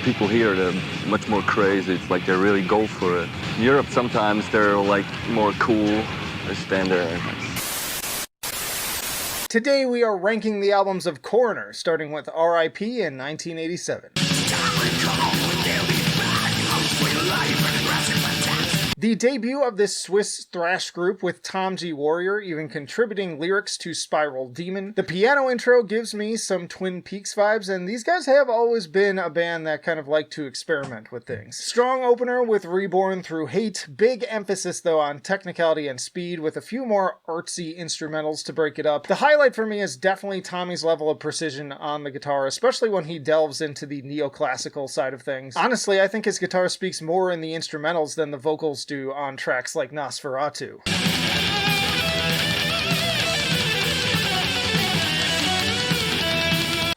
people here, they're much more crazy. It's like they really go for it. In Europe, sometimes they're like more cool. They stand there. Today we are ranking the albums of Coroner, starting with R.I.P. in 1987. The debut of this Swiss thrash group with Tom G. Warrior even contributing lyrics to Spiral Demon. The piano intro gives me some Twin Peaks vibes, and these guys have always been a band that kind of like to experiment with things. Strong opener with Reborn Through Hate, big emphasis though on technicality and speed with a few more artsy instrumentals to break it up. The highlight for me is definitely Tommy's level of precision on the guitar, especially when he delves into the neoclassical side of things. Honestly, I think his guitar speaks more in the instrumentals than the vocals do on tracks like Nosferatu.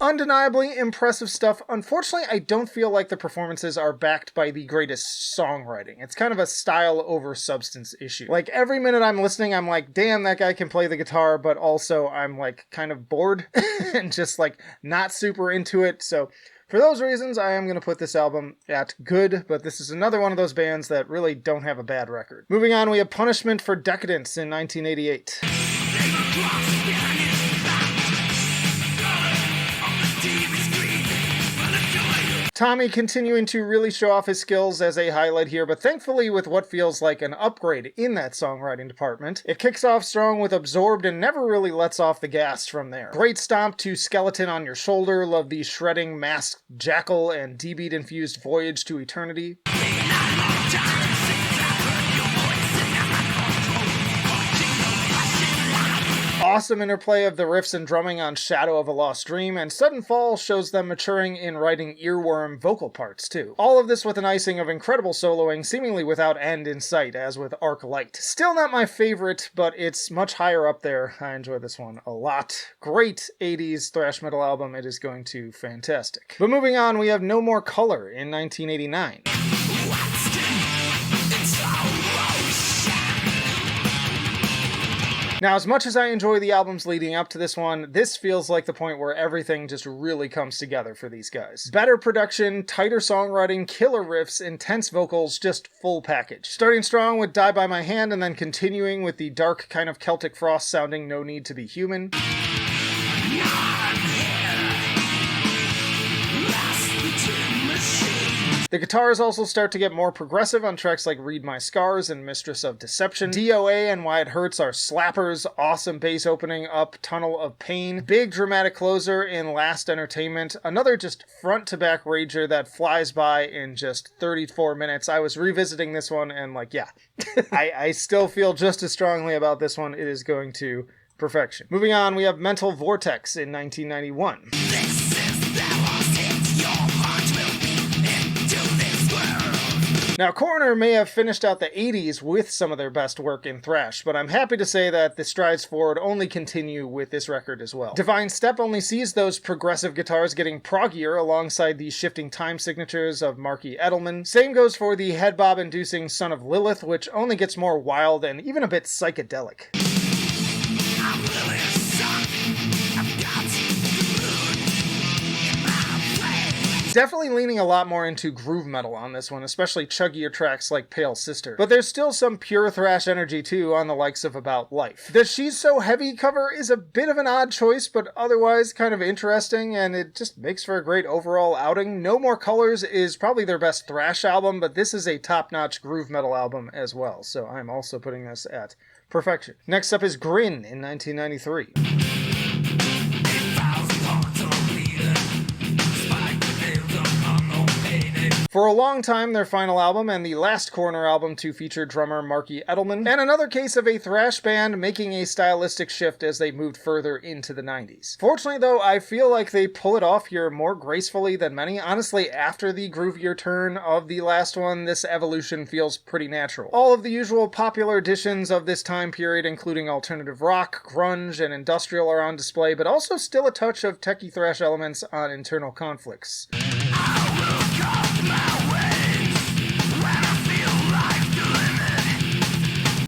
Undeniably impressive stuff. Unfortunately, I don't feel like the performances are backed by the greatest songwriting. It's kind of a style over substance issue. Like, every minute I'm listening, I'm like, damn, that guy can play the guitar, but also I'm like kind of bored and just like not super into it. So for those reasons, I am going to put this album at good, but this is another one of those bands that really don't have a bad record. Moving on, we have Punishment for Decadence in 1988. Tommy continuing to really show off his skills as a highlight here, but thankfully with what feels like an upgrade in that songwriting department. It kicks off strong with Absorbed and never really lets off the gas from there. Great stomp to Skeleton on Your Shoulder, love the shredding Masked Jackal and D-beat infused Voyage to Eternity. Awesome interplay of the riffs and drumming on Shadow of a Lost Dream, and Sudden Fall shows them maturing in writing earworm vocal parts too. All of this with an icing of incredible soloing, seemingly without end in sight, as with Arc Light. Still not my favorite, but it's much higher up there. I enjoy this one a lot. Great 80s thrash metal album, it is going to fantastic. But moving on, we have No More Color in 1989. Now, as much as I enjoy the albums leading up to this one, this feels like the point where everything just really comes together for these guys. Better production, tighter songwriting, killer riffs, intense vocals, just full package. Starting strong with Die By My Hand and then continuing with the dark kind of Celtic Frost sounding No Need to Be Human. The guitars also start to get more progressive on tracks like Read My Scars and Mistress of Deception. DOA and Why It Hurts are slappers, awesome bass opening up Tunnel of Pain, big dramatic closer in Last Entertainment, another just front-to-back rager that flies by in just 34 minutes. I was revisiting this one and like, yeah, I still feel just as strongly about this one. It is going to perfection. Moving on, we have Mental Vortex in 1991. Now, Coroner may have finished out the 80s with some of their best work in thrash, but I'm happy to say that the strides forward only continue with this record as well. Divine Step only sees those progressive guitars getting proggier alongside the shifting time signatures of Marky Edelman. Same goes for the head bob-inducing Son of Lilith, which only gets more wild and even a bit psychedelic. Definitely leaning a lot more into groove metal on this one, especially chuggier tracks like Pale Sister. But there's still some pure thrash energy too on the likes of About Life. The She's So Heavy cover is a bit of an odd choice, but otherwise kind of interesting, and it just makes for a great overall outing. No More Colors is probably their best thrash album, but this is a top-notch groove metal album as well, so I'm also putting this at perfection. Next up is Grin in 1993. For a long time, their final album, and the last Coroner album to feature drummer Marky Edelman, and another case of a thrash band making a stylistic shift as they moved further into the 90s. Fortunately though, I feel like they pull it off here more gracefully than many. Honestly, after the groovier turn of the last one, this evolution feels pretty natural. All of the usual popular additions of this time period, including alternative rock, grunge, and industrial are on display, but also still a touch of techie thrash elements on Internal Conflicts.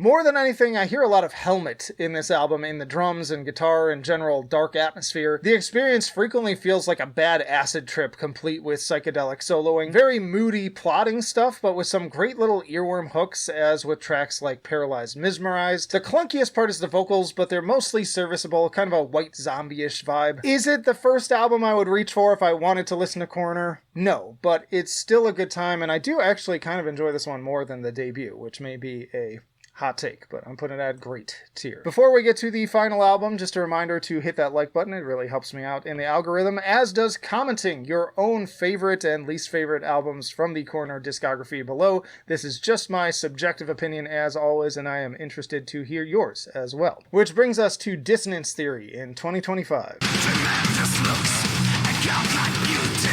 More than anything, I hear a lot of Helmet in this album, in the drums and guitar and general dark atmosphere. The experience frequently feels like a bad acid trip, complete with psychedelic soloing. Very moody plotting stuff, but with some great little earworm hooks, as with tracks like Paralyzed Mesmerized. The clunkiest part is the vocals, but they're mostly serviceable, kind of a white zombie-ish vibe. Is it the first album I would reach for if I wanted to listen to Coroner? No, but it's still a good time, and I do actually kind of enjoy this one more than the debut, which may be a hot take, but I'm putting it at great tier. Before we get to the final album, just a reminder to hit that like button. It really helps me out in the algorithm, as does commenting your own favorite and least favorite albums from the Coroner discography below. This is just my subjective opinion as always, and I am interested to hear yours as well. Which brings us to Dissonance Theory in 2025. Tremendous looks and godlike beauty.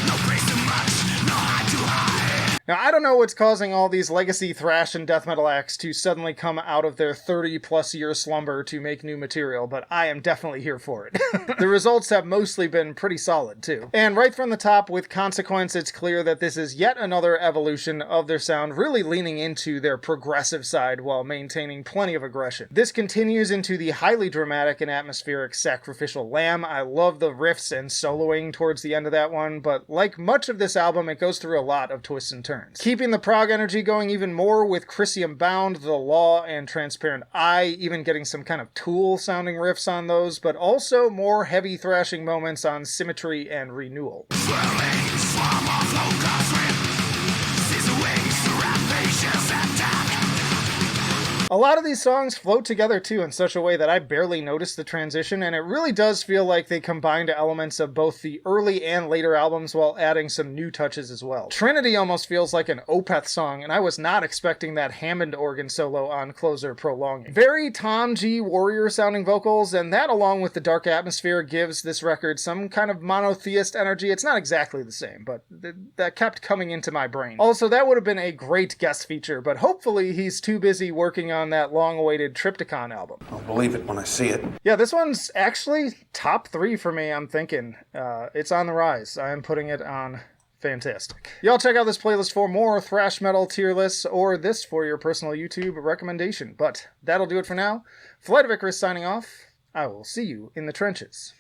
No praise too much, no high too high. Now, I don't know what's causing all these legacy thrash and death metal acts to suddenly come out of their 30-plus year slumber to make new material, but I am definitely here for it. The results have mostly been pretty solid, too. And right from the top, with Consequence, it's clear that this is yet another evolution of their sound, really leaning into their progressive side while maintaining plenty of aggression. This continues into the highly dramatic and atmospheric Sacrificial Lamb. I love the riffs and soloing towards the end of that one, but like much of this album, it goes through a lot of twists and turns. Keeping the prog energy going even more with Chrysium Bound, The Law, and Transparent Eye, even getting some kind of Tool-sounding riffs on those, but also more heavy thrashing moments on Symmetry and Renewal. Swirling swarm of low-cost wind. Scissor wings, rapacious attack. A lot of these songs float together too in such a way that I barely notice the transition, and it really does feel like they combined elements of both the early and later albums while adding some new touches as well. Trinity almost feels like an Opeth song, and I was not expecting that Hammond organ solo on Closer Prolonging. Very Tom G. Warrior sounding vocals, and that along with the dark atmosphere gives this record some kind of monotheist energy. It's not exactly the same, but that kept coming into my brain. Also, that would have been a great guest feature, but hopefully he's too busy working on that long-awaited Triptychon album. I'll believe it when I see it. Yeah, this one's actually top 3 for me, I'm thinking. It's on the rise. I'm putting it on fantastic. Y'all check out this playlist for more thrash metal tier lists, or this for your personal YouTube recommendation. But that'll do it for now. Flight of Icarus signing off. I will see you in the trenches.